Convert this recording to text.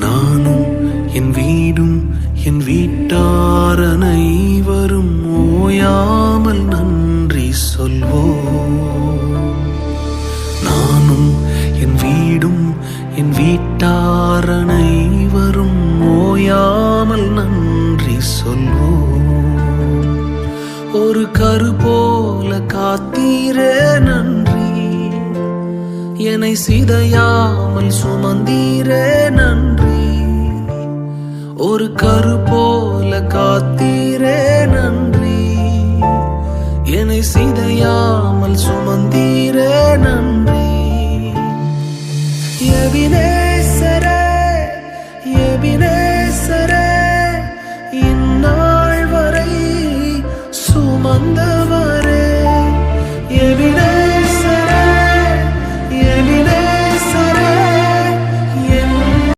நானும் என் வீடும் என் வீட்டார் அனைவரும் ஓயாமல் நன்றி சொல்வோம். நானும் என் வீடும் என் வீட்டார் அனைவரும் ஓயாமல் நன்றி சொல்வோம். ஒரு கரு போல காத்தீரே நன்றி, என்னை சிதையாமல் சுமந்தீரே நன்றி. ஒரு கரு போல காத்தீரே நன்றி, என்னை சிதையாமல் சுமந்தீரே நன்றி.